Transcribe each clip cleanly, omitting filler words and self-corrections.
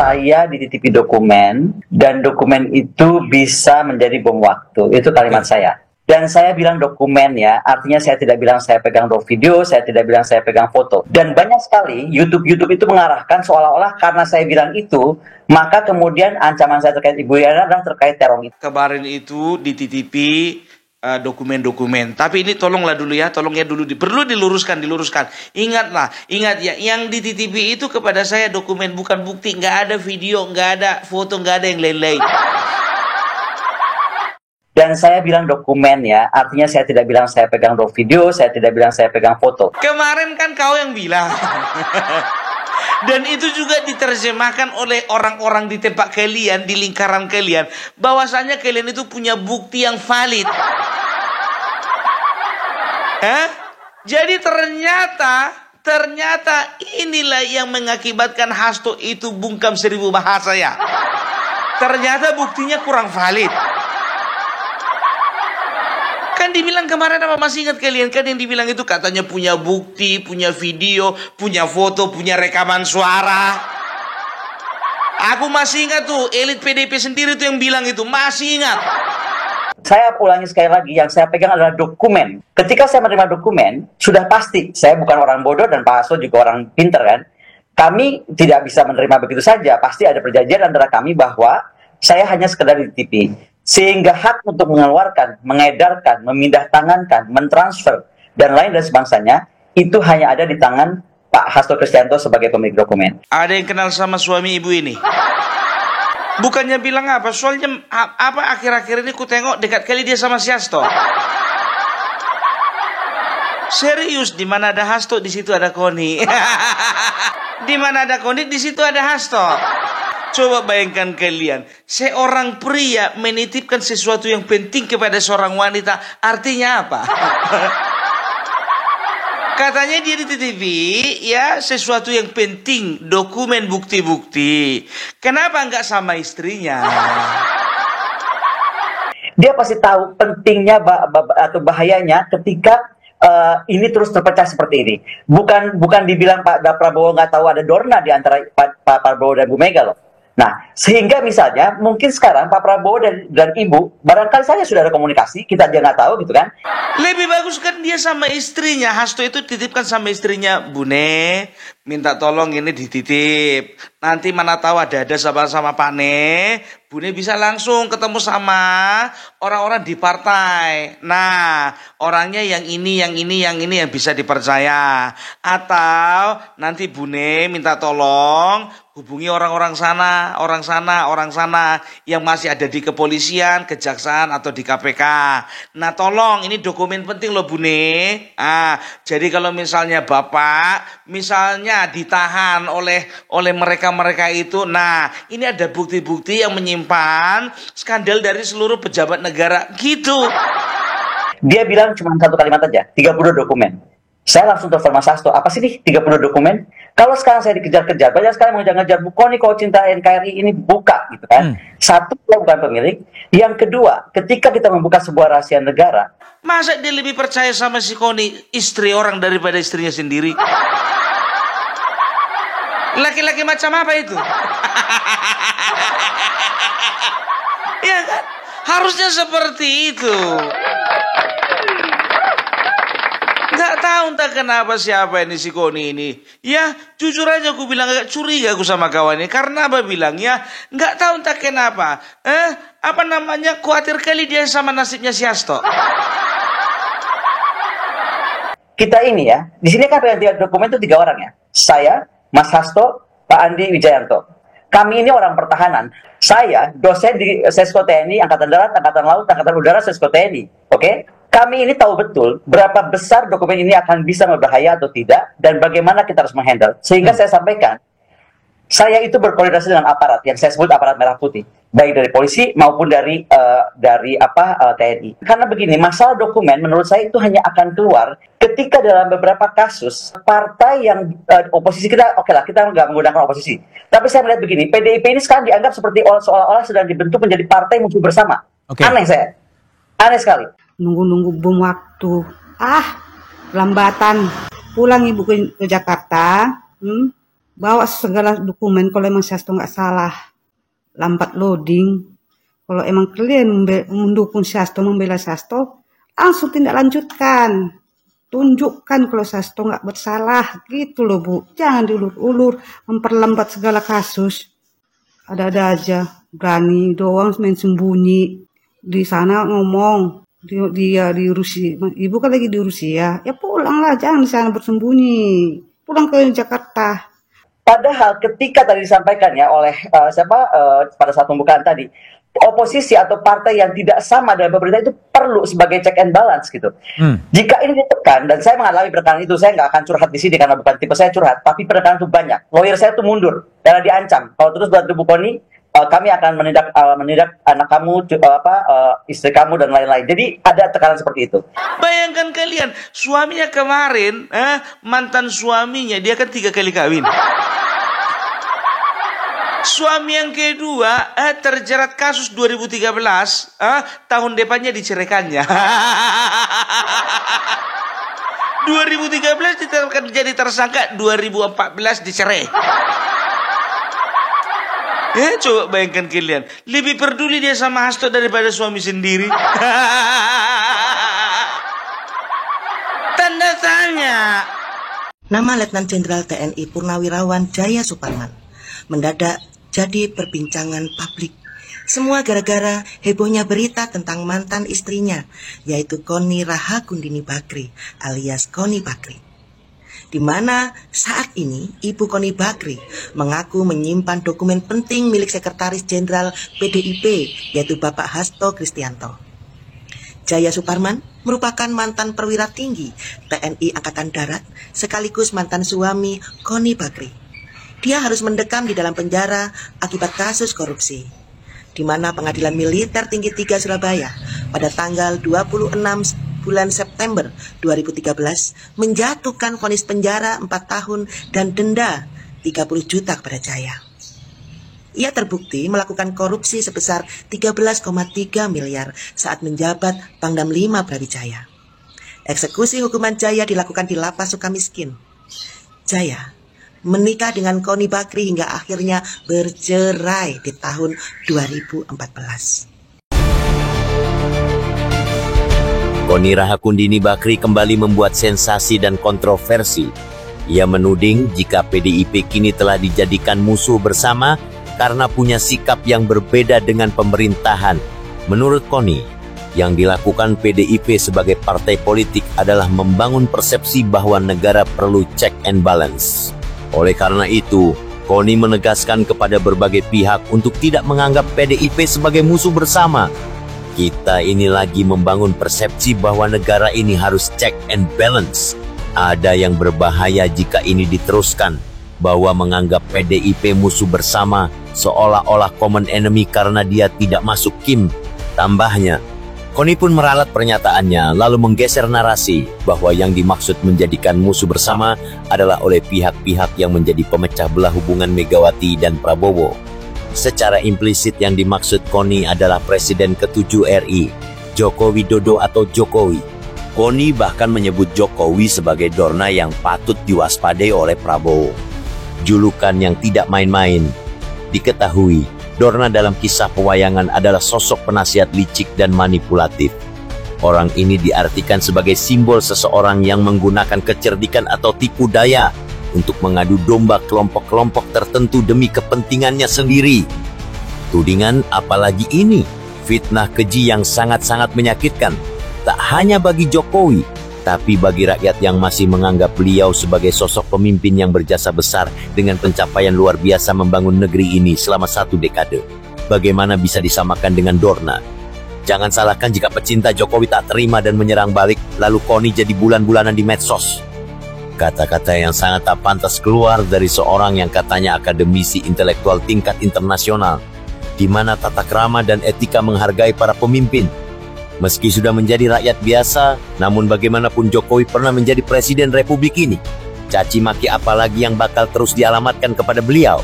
saya dititipi dokumen dan dokumen itu bisa menjadi bom waktu. Itu kalimat saya. Dan saya bilang dokumen ya, artinya saya tidak bilang saya pegang raw video, saya tidak bilang saya pegang foto. Dan banyak sekali YouTube itu mengarahkan seolah-olah karena saya bilang itu, maka kemudian ancaman saya terkait Ibu Yana adalah terkait teror itu. Kemarin itu dititipi dokumen-dokumen. Tapi ini tolonglah dulu ya, perlu diluruskan. Ingat ya, yang dititipi itu kepada saya dokumen bukan bukti, nggak ada video, nggak ada foto, nggak ada yang lain-lain. Dan saya bilang dokumen ya, artinya saya tidak bilang saya pegang raw video, saya tidak bilang saya pegang foto. Kemarin kan kau yang bilang. Dan itu juga diterjemahkan oleh orang-orang di tempat kalian, di lingkaran kalian, bahwasanya kalian itu punya bukti yang valid. Jadi ternyata inilah yang mengakibatkan Hasto itu bungkam 1000 bahasa ya. Ternyata buktinya kurang valid. Kan dibilang kemarin apa, masih ingat kalian kan yang dibilang itu katanya punya bukti, punya video, punya foto, punya rekaman suara. Aku masih ingat tuh, elit PDIP sendiri tuh yang bilang itu, masih ingat. Saya ulangi sekali lagi, yang saya pegang adalah dokumen. Ketika saya menerima dokumen, sudah pasti saya bukan orang bodoh dan Pak Hasto juga orang pinter kan. Kami tidak bisa menerima begitu saja, pasti ada perjanjian antara kami bahwa saya hanya sekedar dititipi. Sehingga hak untuk mengeluarkan, mengedarkan, memindah tangankan, mentransfer, dan lain dan sebangsanya, itu hanya ada di tangan Pak Hasto Kristianto sebagai pemilik dokumen. Ada yang kenal sama suami ibu ini? Bukannya bilang apa, soalnya apa akhir-akhir ini ku tengok dekat kali dia sama si Hasto. Serius, di mana ada Hasto, di situ ada Koni. Di mana ada Koni, di situ ada Hasto. Coba bayangkan kalian, seorang pria menitipkan sesuatu yang penting kepada seorang wanita, artinya apa? Katanya dia dititipi ya sesuatu yang penting, dokumen bukti-bukti. Kenapa nggak sama istrinya? Dia pasti tahu pentingnya atau bahayanya ketika ini terus terpecah seperti ini. Bukan dibilang Pak Prabowo nggak tahu ada Dorna di antara Pak Prabowo dan Bu Mega loh. Nah, sehingga misalnya mungkin sekarang Pak Prabowo dan Ibu, barangkali saja sudah ada komunikasi, kita aja nggak tahu gitu kan. Lebih bagus kan dia sama istrinya, Hasto itu titipkan sama istrinya, Bune, minta tolong ini dititip. Nanti mana tahu ada sama Pak Ne, Bune bisa langsung ketemu sama orang-orang di partai. Nah, orangnya yang ini yang bisa dipercaya. Atau nanti Bune minta tolong hubungi orang sana yang masih ada di kepolisian, kejaksaan atau di KPK. Nah, tolong ini dokumen penting loh Bune. Jadi kalau misalnya Bapak misalnya ditahan oleh mereka itu, nah, ini ada bukti-bukti yang menyimpan skandal dari seluruh pejabat negara gitu. Dia bilang cuma satu kalimat aja, 30 dokumen. Saya langsung telepon Mas Hasto, apa sih nih 30 dokumen? Kalau sekarang saya dikejar-kejar, banyak sekali mau ngejar-ngejar, Bu Koni kalau cinta NKRI ini buka gitu kan. Satu, saya bukan pemilik. Yang kedua, ketika kita membuka sebuah rahasia negara, masa dia lebih percaya sama si Koni, istri orang, daripada istrinya sendiri? Laki-laki macam apa itu? Ya kan? Harusnya seperti itu. Gak tahu entah kenapa siapa ini si Koni ini. Ya jujur aja aku bilang agak curiga aku sama kawan ini. Karena apa bilangnya? Gak tahu entah kenapa. Apa namanya? Khawatir kali dia sama nasibnya si Hasto. kita ini ya, di sini kan yang dokumen itu 3 orang ya. Saya, Mas Hasto, Pak Andi Wijayanto. Kami ini orang pertahanan. Saya dosen di Sesko TNI, Angkatan Darat, Angkatan Laut, Angkatan Udara, Sesko TNI. Oke? Kami ini tahu betul berapa besar dokumen ini akan bisa berbahaya atau tidak, dan bagaimana kita harus menghandle. Sehingga saya sampaikan, saya itu berkoordinasi dengan aparat yang saya sebut aparat merah putih, baik dari polisi maupun dari TNI. Karena begini, masalah dokumen menurut saya itu hanya akan keluar ketika dalam beberapa kasus partai yang oposisi kita, oke lah, kita nggak menggunakan oposisi. Tapi saya melihat begini, PDIP ini sekarang dianggap seperti seolah-olah sedang dibentuk menjadi partai musuh bersama. Aneh sekali. Nunggu-nunggu bom waktu. Lambatan. Pulang ibu ke Jakarta. bawa segala dokumen kalau emang Sasto nggak salah, lambat loading. Kalau emang kalian mendukung Sasto, membela Sasto, langsung tindak lanjutkan. Tunjukkan kalau Sasto nggak bersalah, gitu loh Bu. Jangan diulur-ulur, memperlambat segala kasus. Ada-ada aja, berani doang main sembunyi. Di sana ngomong, dia di Rusia, ibu kan lagi di Rusia, ya pulanglah, jangan di sana bersembunyi. Pulang ke Jakarta. Padahal ketika tadi disampaikan ya oleh pada saat pembukaan tadi, oposisi atau partai yang tidak sama dengan pemerintah itu perlu sebagai check and balance gitu. Jika ini ditekan, dan saya mengalami penekanan itu, saya nggak akan curhat di sini karena bukan tipe saya curhat, tapi penekanan itu banyak. Lawyer saya tuh mundur karena diancam. Kalau terus bantu Bu Koni, kami akan menindak anak kamu, istri kamu dan lain-lain. Jadi ada tekanan seperti itu. Bayangkan kalian, suaminya kemarin, mantan suaminya dia kan 3 kali kawin. Suami yang kedua terjerat kasus 2013, tahun depannya diceraikannya. 2013 jadi tersangka, 2014 dicerai. Coba bayangkan kalian, lebih peduli dia sama Hasto daripada suami sendiri. Tanda tanya. Nama Letnan Jenderal TNI Purnawirawan Jaya Suparman mendadak jadi perbincangan publik. Semua gara-gara hebohnya berita tentang mantan istrinya, yaitu Koni Rahakundini Bakri alias Koni Bakri. Di mana saat ini Ibu Koni Bakri mengaku menyimpan dokumen penting milik Sekretaris Jenderal PDIP, yaitu Bapak Hasto Kristianto. Jaya Suparman merupakan mantan perwira tinggi TNI Angkatan Darat sekaligus mantan suami Koni Bakri. Dia harus mendekam di dalam penjara akibat kasus korupsi, di mana Pengadilan Militer Tinggi 3 Surabaya pada tanggal 26 bulan September 2013 menjatuhkan vonis penjara 4 tahun dan denda 30 juta kepada Jaya. Ia terbukti melakukan korupsi sebesar 13,3 miliar saat menjabat Pangdam 5 Brawijaya. Eksekusi hukuman Jaya dilakukan di Lapas Sukamiskin. Jaya menikah dengan Koni Bakri hingga akhirnya bercerai di tahun 2014. Koni Rahakundini Bakri kembali membuat sensasi dan kontroversi. Ia menuding jika PDIP kini telah dijadikan musuh bersama karena punya sikap yang berbeda dengan pemerintahan. Menurut Koni, yang dilakukan PDIP sebagai partai politik adalah membangun persepsi bahwa negara perlu check and balance. Oleh karena itu, Koni menegaskan kepada berbagai pihak untuk tidak menganggap PDIP sebagai musuh bersama. Kita ini lagi membangun persepsi bahwa negara ini harus check and balance. Ada yang berbahaya jika ini diteruskan, bahwa menganggap PDIP musuh bersama seolah-olah common enemy karena dia tidak masuk KIM. Tambahnya, Koni pun meralat pernyataannya lalu menggeser narasi bahwa yang dimaksud menjadikan musuh bersama adalah oleh pihak-pihak yang menjadi pemecah belah hubungan Megawati dan Prabowo. Secara implisit yang dimaksud Koni adalah Presiden ke-7 RI, Joko Widodo atau Jokowi. Koni bahkan menyebut Jokowi sebagai Dorna yang patut diwaspadai oleh Prabowo. Julukan yang tidak main-main. Diketahui, Dorna dalam kisah pewayangan adalah sosok penasihat licik dan manipulatif. Orang ini diartikan sebagai simbol seseorang yang menggunakan kecerdikan atau tipu daya untuk mengadu domba kelompok-kelompok tertentu demi kepentingannya sendiri. Tudingan apalagi ini, fitnah keji yang sangat-sangat menyakitkan, tak hanya bagi Jokowi, tapi bagi rakyat yang masih menganggap beliau sebagai sosok pemimpin yang berjasa besar dengan pencapaian luar biasa membangun negeri ini selama 1 dekade. Bagaimana bisa disamakan dengan Dorna? Jangan salahkan jika pecinta Jokowi tak terima dan menyerang balik, lalu Koni jadi bulan-bulanan di medsos. Kata-kata yang sangat tak pantas keluar dari seorang yang katanya akademisi intelektual tingkat internasional, di mana tata krama dan etika menghargai para pemimpin. Meski sudah menjadi rakyat biasa, namun bagaimanapun Jokowi pernah menjadi presiden Republik ini. Caci maki apalagi yang bakal terus dialamatkan kepada beliau.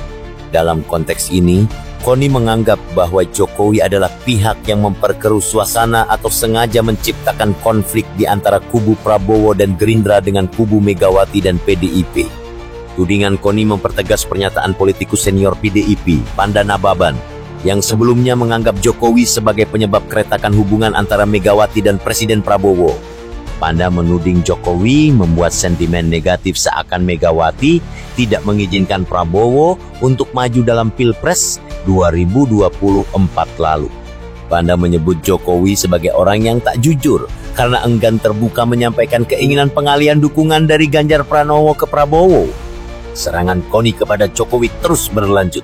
Dalam konteks ini, Koni menganggap bahwa Jokowi adalah pihak yang memperkeruh suasana atau sengaja menciptakan konflik di antara kubu Prabowo dan Gerindra dengan kubu Megawati dan PDIP. Tudingan Koni mempertegas pernyataan politikus senior PDIP, Panda Nababan, yang sebelumnya menganggap Jokowi sebagai penyebab keretakan hubungan antara Megawati dan Presiden Prabowo. Panda menuding Jokowi membuat sentimen negatif seakan Megawati tidak mengizinkan Prabowo untuk maju dalam Pilpres 2024 lalu. Panda menyebut Jokowi sebagai orang yang tak jujur karena enggan terbuka menyampaikan keinginan pengalihan dukungan dari Ganjar Pranowo ke Prabowo. Serangan Koni kepada Jokowi terus berlanjut.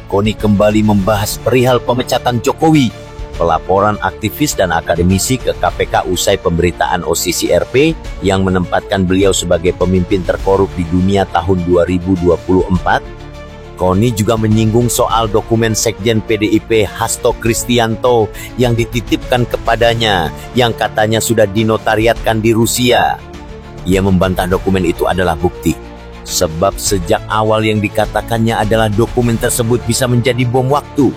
Koni kembali membahas perihal pemecatan Jokowi, pelaporan aktivis dan akademisi ke KPK usai pemberitaan OCCRP yang menempatkan beliau sebagai pemimpin terkorup di dunia tahun 2024. Koni juga menyinggung soal dokumen Sekjen PDIP Hasto Kristianto yang dititipkan kepadanya yang katanya sudah dinotariatkan di Rusia. Ia membantah dokumen itu adalah bukti. Sebab sejak awal yang dikatakannya adalah dokumen tersebut bisa menjadi bom waktu.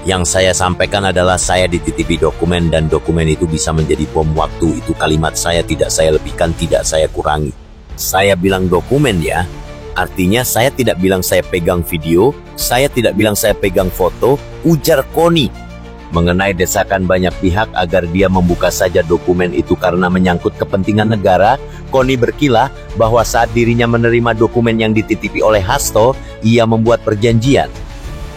Yang saya sampaikan adalah saya dititipi dokumen dan dokumen itu bisa menjadi bom waktu. Itu kalimat saya, tidak saya lebihkan, tidak saya kurangi. Saya bilang dokumen ya, artinya saya tidak bilang saya pegang video, saya tidak bilang saya pegang foto, ujar Koni. Mengenai desakan banyak pihak agar dia membuka saja dokumen itu karena menyangkut kepentingan negara, Koni berkilah bahwa saat dirinya menerima dokumen yang dititipi oleh Hasto, ia membuat perjanjian.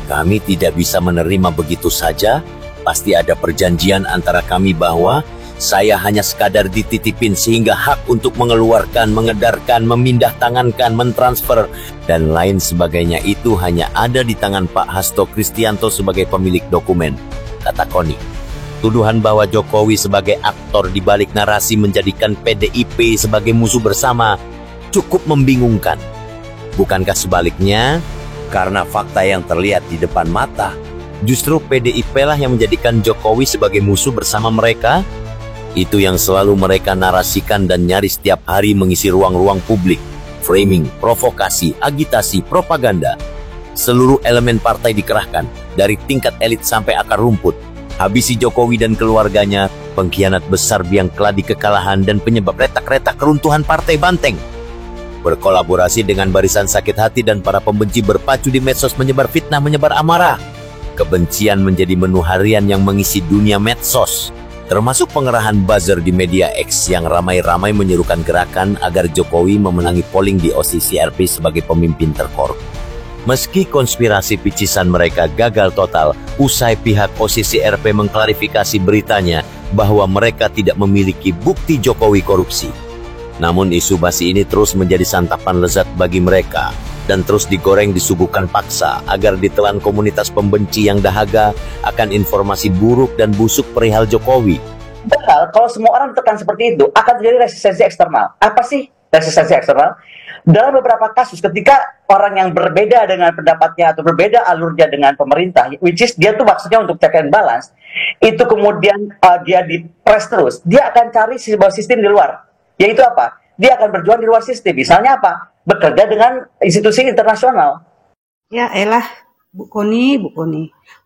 Kami tidak bisa menerima begitu saja, pasti ada perjanjian antara kami bahwa saya hanya sekadar dititipin sehingga hak untuk mengeluarkan, mengedarkan, memindah tangankan, mentransfer, dan lain sebagainya itu hanya ada di tangan Pak Hasto Kristianto sebagai pemilik dokumen, kata Koni. Tuduhan bahwa Jokowi sebagai aktor di balik narasi menjadikan PDIP sebagai musuh bersama cukup membingungkan. Bukankah sebaliknya? Karena fakta yang terlihat di depan mata, justru PDIP lah yang menjadikan Jokowi sebagai musuh bersama mereka. Itu yang selalu mereka narasikan dan nyaris setiap hari mengisi ruang-ruang publik. Framing, provokasi, agitasi, propaganda. Seluruh elemen partai dikerahkan, dari tingkat elit sampai akar rumput. Habisi Jokowi dan keluarganya, pengkhianat besar biang keladi kekalahan dan penyebab retak-retak keruntuhan partai banteng. Berkolaborasi dengan barisan sakit hati dan para pembenci berpacu di medsos menyebar fitnah, menyebar amarah. Kebencian menjadi menu harian yang mengisi dunia medsos. Termasuk pengerahan buzzer di media X yang ramai-ramai menyerukan gerakan agar Jokowi memenangi polling di OCCRP sebagai pemimpin terkorup. Meski konspirasi picisan mereka gagal total, usai pihak OCCRP mengklarifikasi beritanya bahwa mereka tidak memiliki bukti Jokowi korupsi. Namun isu basi ini terus menjadi santapan lezat bagi mereka dan terus digoreng disuguhkan paksa agar ditelan komunitas pembenci yang dahaga akan informasi buruk dan busuk perihal Jokowi. Padahal kalau semua orang ditekan seperti itu akan terjadi resistensi eksternal. Apa sih resistensi eksternal? Dalam beberapa kasus ketika orang yang berbeda dengan pendapatnya atau berbeda alurnya dengan pemerintah, which is dia tuh maksudnya untuk check and balance, itu kemudian dia dipres terus, dia akan cari sebuah sistem di luar. Yaitu apa? Dia akan berjuang di luar sistem. Misalnya apa? Bekerja dengan institusi internasional. Ya elah, Bu Koni,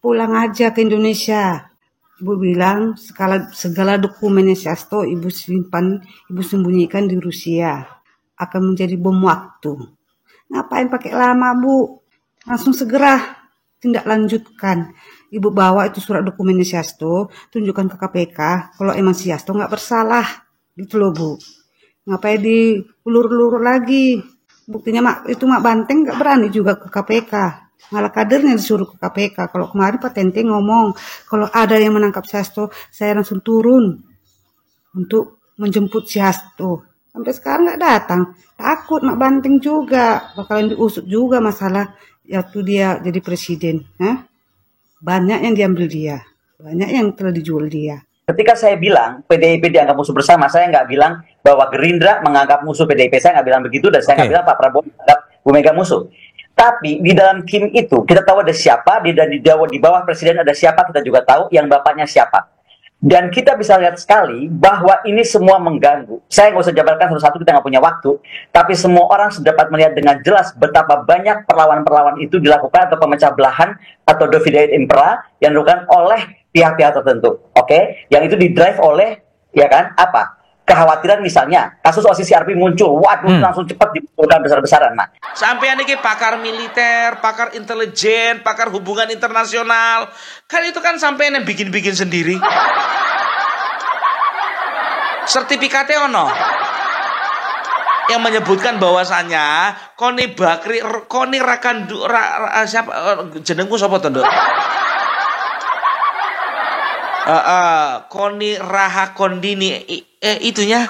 pulang aja ke Indonesia. Ibu bilang segala dokumennya Hasto ibu simpan, ibu sembunyikan di Rusia. Akan menjadi bom waktu. Ngapain pakai lama, Bu? Langsung segera tindak lanjutkan. Ibu bawa itu surat dokumennya Hasto, tunjukkan ke KPK kalau emang si Hasto nggak bersalah. Gitu loh, Bu. Ngapain diulur-ulur lagi? Buktinya Mak Banteng nggak berani juga ke KPK. Malah kadernya disuruh ke KPK. Kalau kemarin Pak Tente ngomong, kalau ada yang menangkap si Hasto, saya langsung turun untuk menjemput si Hasto. Sampai sekarang nggak datang. Takut Mak Banteng juga. Bakalan diusut juga masalah waktu dia jadi presiden. Banyak yang diambil dia. Banyak yang telah dijual dia. Ketika saya bilang PDIP dianggap musuh bersama, saya nggak bilang bahwa Gerindra menganggap musuh PDIP. Saya nggak bilang begitu dan saya nggak bilang Pak Prabowo menganggap Bu Mega musuh. Tapi di dalam tim itu kita tahu ada siapa, di bawah presiden ada siapa, kita juga tahu yang bapaknya siapa. Dan kita bisa lihat sekali bahwa ini semua mengganggu. Saya nggak usah jabarkan satu-satu, kita nggak punya waktu. Tapi semua orang dapat melihat dengan jelas betapa banyak perlawanan-perlawanan itu dilakukan atau pemecah belahan atau divide impera yang dilakukan oleh pihak-pihak tertentu. Oke? Yang itu didrive oleh, ya kan, apa? kekhawatiran misalnya kasus OSIS CRP muncul, waduh langsung cepat dibuka besar-besaran. Nah, Sampean ini pakar militer, pakar intelijen, pakar hubungan internasional. Kan itu kan sampean yang bikin-bikin sendiri. Sertifikatnya ono yang menyebutkan bahwasannya Koni Bakri, Koni Rakandu, siapa jenengku sapa to, Nduk? Koni Raha Kondini itunya.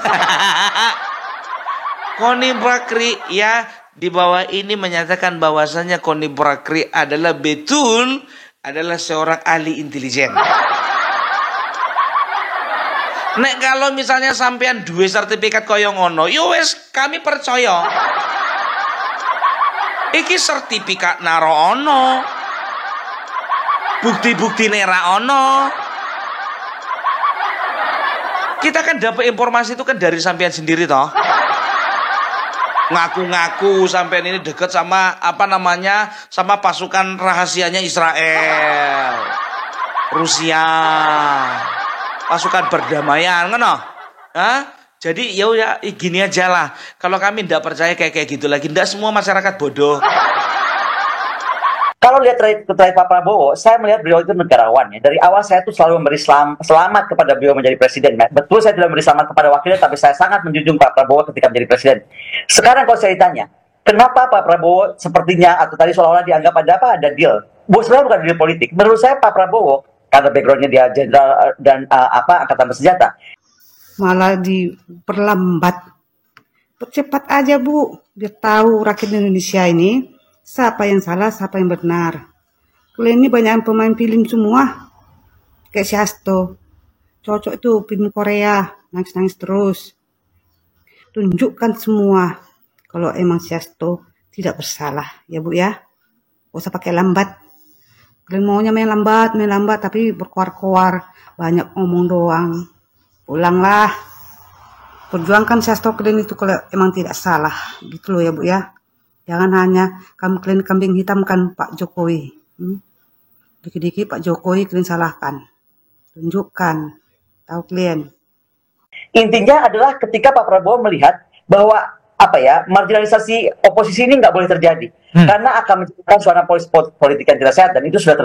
Koni Bakri ya di bawah ini menyatakan bahwasannya Koni Bakri adalah betul adalah seorang ahli intelijen. Nek kalau misalnya sampean duwe sertifikat kaya ngono, yo wis kami percaya. Iki sertifikat naro ono. Bukti-bukti nera ono. Kita kan dapat informasi itu kan dari sampean sendiri toh. Ngaku-ngaku sampean ini dekat sama apa namanya? Sama pasukan rahasianya Israel. Rusia. Pasukan perdamaian, ngono. Jadi ya udah gini aja lah. Kalau kami tidak percaya kayak gitu lagi, tidak semua masyarakat bodoh. Kalau lihat terakhir Pak Prabowo, saya melihat beliau itu negarawan ya. Dari awal saya tuh selalu memberi selamat kepada beliau menjadi presiden. Betul saya tidak memberi selamat kepada wakilnya, tapi saya sangat menjunjung Pak Prabowo ketika menjadi presiden. Sekarang kalau saya ditanya, kenapa Pak Prabowo sepertinya atau tadi seolah-olah dianggap ada apa? Ada deal. Sebenarnya bukan deal politik. Menurut saya Pak Prabowo karena backgroundnya dia jenderal dan angkatan bersenjata, Malah diperlambat. Percepat aja Bu, biar tahu rakyat Indonesia ini siapa yang salah, siapa yang benar. Kalian ini banyak pemain film semua, kayak si Hasto. Cocok itu film Korea, nangis-nangis terus. Tunjukkan semua kalau emang si Hasto tidak bersalah, ya Bu ya. Gak usah pakai lambat. Kalian maunya main lambat, tapi berkoar-koar, banyak ngomong doang. Pulanglah. Perjuangkan si Hasto kalian itu kalau emang tidak salah. Gitu loh ya Bu ya. Jangan hanya kalian kambing hitamkan Pak Jokowi. Dikit-dikit Pak Jokowi kalian salahkan. Tunjukkan. Tahu kalian. intinya adalah ketika Pak Prabowo melihat bahwa marginalisasi oposisi ini nggak boleh terjadi karena akan menciptakan suara politik yang tidak sehat, dan itu sudah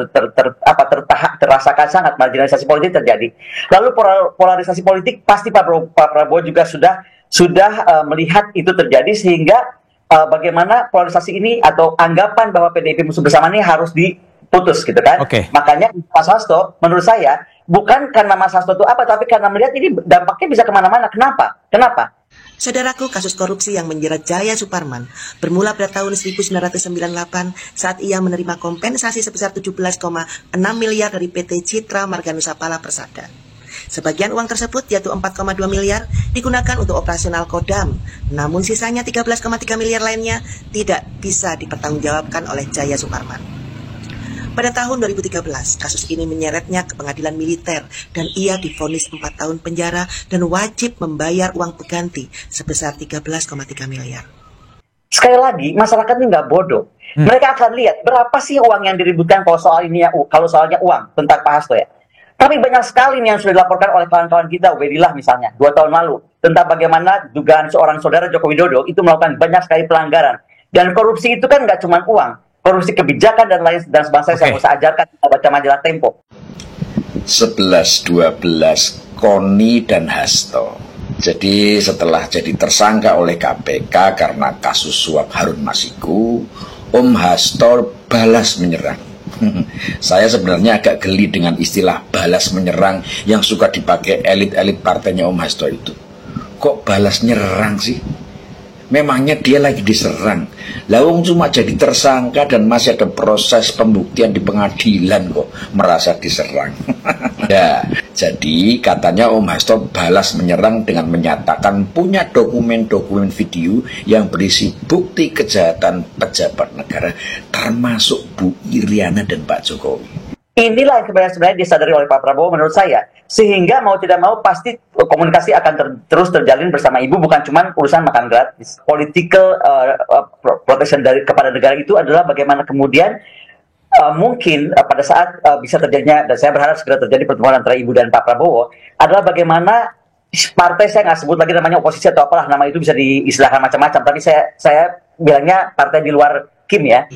terasakan sangat marginalisasi politik terjadi. Lalu polarisasi politik pasti Pak Prabowo juga sudah melihat itu terjadi, sehingga bagaimana polarisasi ini atau anggapan bahwa PDIP musuh bersama ini harus diputus gitu kan. Makanya Mas Hasto menurut saya bukan karena Mas Hasto itu tapi karena melihat ini dampaknya bisa kemana-mana. Kenapa? Saudaraku, kasus korupsi yang menjerat Jaya Suparman bermula pada tahun 1998 saat ia menerima kompensasi sebesar 17,6 miliar dari PT Citra Marga Nusapala Persada. Sebagian uang tersebut, yaitu 4,2 miliar, digunakan untuk operasional Kodam. Namun sisanya 13,3 miliar lainnya tidak bisa dipertanggungjawabkan oleh Jaya Suparman. Pada tahun 2013, kasus ini menyeretnya ke pengadilan militer dan ia divonis 4 tahun penjara dan wajib membayar uang pengganti sebesar 13,3 miliar. Sekali lagi, masyarakat ini nggak bodoh. Mereka akan lihat berapa sih uang yang diributkan kalau soalnya uang tentang Pak Hasto ya. Tapi banyak sekali nih yang sudah dilaporkan oleh kawan-kawan kita, Ubedillah misalnya, 2 tahun lalu, tentang bagaimana dugaan seorang saudara Joko Widodo itu melakukan banyak sekali pelanggaran. Dan korupsi itu kan nggak cuma uang. Korupsi kebijakan dan lain dan sebagainya. Saya bisa ajarkan kita baca majalah Tempo. 11-12 Koni dan Hasto. Jadi setelah jadi tersangka oleh KPK karena kasus suap Harun Masiku, Om Hasto balas menyerang. Saya sebenarnya agak geli dengan istilah balas menyerang yang suka dipakai elit-elit partainya Om Hasto itu. Kok balas nyerang sih? Memangnya dia lagi diserang. Lawung cuma jadi tersangka dan masih ada proses pembuktian di pengadilan kok merasa diserang. Ya, jadi katanya Om Hasto balas menyerang dengan menyatakan punya dokumen-dokumen video yang berisi bukti kejahatan pejabat negara termasuk Bu Iriana dan Pak Jokowi. Inilah yang sebenarnya disadari oleh Pak Prabowo menurut saya, sehingga mau tidak mau pasti komunikasi akan terus terjalin bersama Ibu, bukan cuma urusan makan gratis. Political protection kepada negara itu adalah bagaimana kemudian mungkin pada saat bisa terjadinya, dan saya berharap segera terjadi pertemuan antara Ibu dan Pak Prabowo, adalah bagaimana partai saya nggak sebut lagi namanya oposisi atau apalah, nama itu bisa diistilahkan macam-macam, tapi saya bilangnya partai di luar Kim ya.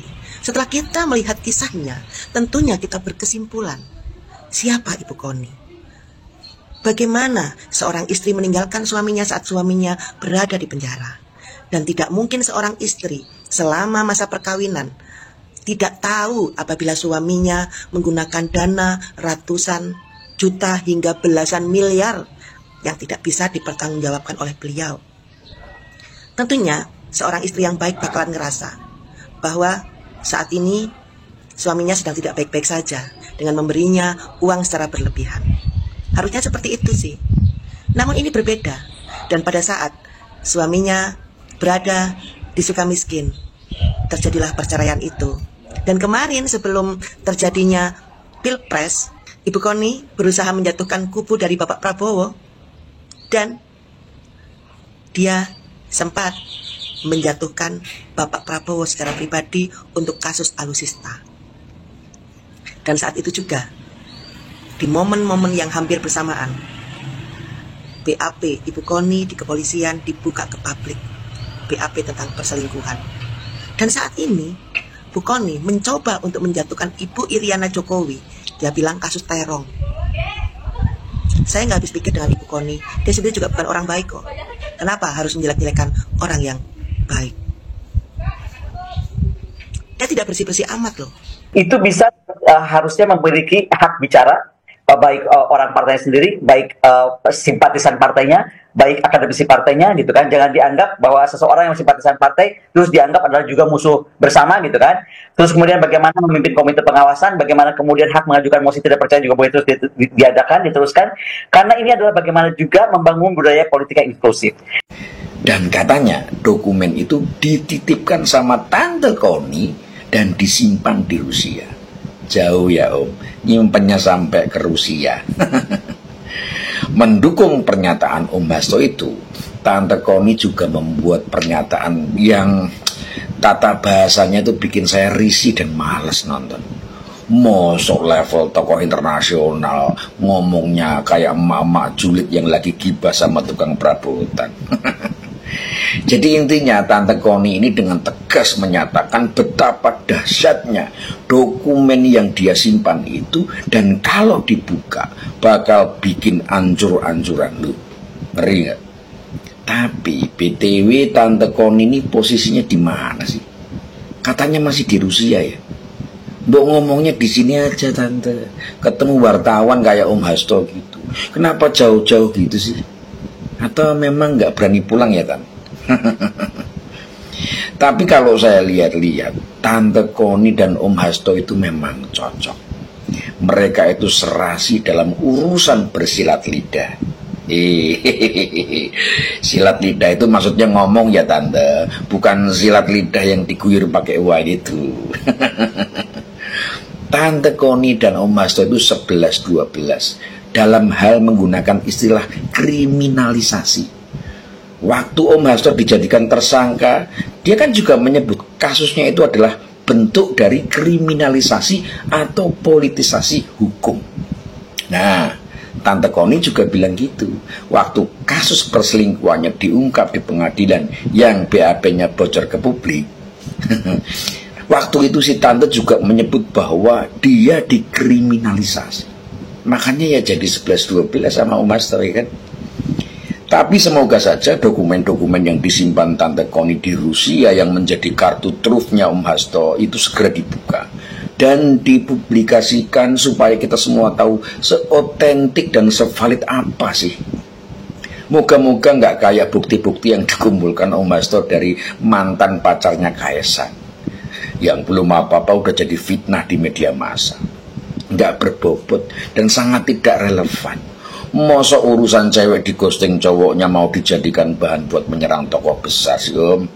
Setelah kita melihat kisahnya, tentunya kita berkesimpulan, siapa Ibu Koni? Bagaimana seorang istri meninggalkan suaminya saat suaminya berada di penjara? Dan tidak mungkin seorang istri selama masa perkawinan tidak tahu apabila suaminya menggunakan dana ratusan juta hingga belasan miliar yang tidak bisa dipertanggungjawabkan oleh beliau. Tentunya seorang istri yang baik bakalan ngerasa bahwa saat ini suaminya sedang tidak baik-baik saja dengan memberinya uang secara berlebihan. Harusnya seperti itu sih. Namun ini berbeda. Dan pada saat suaminya berada di Sukamiskin, terjadilah perceraian itu. Dan kemarin sebelum terjadinya Pilpres, Ibu Koni berusaha menjatuhkan kubu dari Bapak Prabowo. Dan dia sempat menjatuhkan Bapak Prabowo secara pribadi untuk kasus alusista. Dan saat itu juga, di momen-momen yang hampir bersamaan, BAP Ibu Koni di kepolisian dibuka ke publik, BAP tentang perselingkuhan. Dan saat ini, Bu Koni mencoba untuk menjatuhkan Ibu Iriana Jokowi. Dia bilang kasus terong. Saya nggak habis pikir dengan Ibu Koni, dia sendiri juga bukan orang baik kok. Kenapa harus menjelek-jelekan orang yang baik? Dia tidak bersih-bersih amat loh. Itu bisa harusnya memiliki hak bicara, baik orang partainya sendiri, baik simpatisan partainya, baik akademisi partainya gitu kan. Jangan dianggap bahwa seseorang yang simpatisan partai terus dianggap adalah juga musuh bersama gitu kan. Terus kemudian bagaimana memimpin komite pengawasan, bagaimana kemudian hak mengajukan mosi tidak percaya juga boleh terus diadakan, diteruskan. Karena ini adalah bagaimana juga membangun budaya politik yang inklusif. Dan katanya dokumen itu dititipkan sama Tante Koni dan disimpan di Rusia. Jauh ya Om, nyimpennya sampai ke Rusia. Mendukung pernyataan Om Hasto itu, Tante Koni juga membuat pernyataan yang tata bahasanya itu bikin saya risih dan males nonton. Mosok level tokoh internasional ngomongnya kayak emak-emak julid yang lagi gibah sama tukang perabotan. Jadi intinya Tante Koni ini dengan tegas menyatakan betapa dahsyatnya dokumen yang dia simpan itu, dan kalau dibuka bakal bikin ancur-ancuran. Lu ngeri gak? Tapi BTW Tante Koni ini posisinya di mana sih? Katanya masih di Rusia ya. Mbok ngomongnya di sini aja Tante. Ketemu wartawan kayak Om Hasto gitu. Kenapa jauh-jauh gitu sih? Atau memang nggak berani pulang ya Tante? Tapi kalau saya lihat-lihat, Tante Koni dan Om Hasto itu memang cocok. Mereka itu serasi dalam urusan bersilat lidah. Silat lidah itu maksudnya ngomong ya Tante, bukan silat lidah yang diguyur pakai wine itu. Tante Koni dan Om Hasto itu 11-12 dalam hal menggunakan istilah kriminalisasi. Waktu Om Hasto dijadikan tersangka, dia kan juga menyebut kasusnya itu adalah bentuk dari kriminalisasi atau politisasi hukum. Nah, Tante Koni juga bilang gitu. Waktu kasus perselingkuhannya diungkap di pengadilan yang BAP-nya bocor ke publik, waktu itu si Tante juga menyebut bahwa dia dikriminalisasi. Makanya ya jadi 11-12 sama Om Hasto ya kan. Tapi semoga saja dokumen-dokumen yang disimpan Tante Koni di Rusia yang menjadi kartu trufnya Om Hasto itu segera dibuka dan dipublikasikan supaya kita semua tahu seotentik dan sevalid apa sih. Moga-moga nggak kayak bukti-bukti yang dikumpulkan Om Hasto dari mantan pacarnya Kaisang, yang belum apa-apa udah jadi fitnah di media massa, nggak berbobot dan sangat tidak relevan. Masa urusan cewek di ghosting cowoknya mau dijadikan bahan buat menyerang tokoh besar sih Om?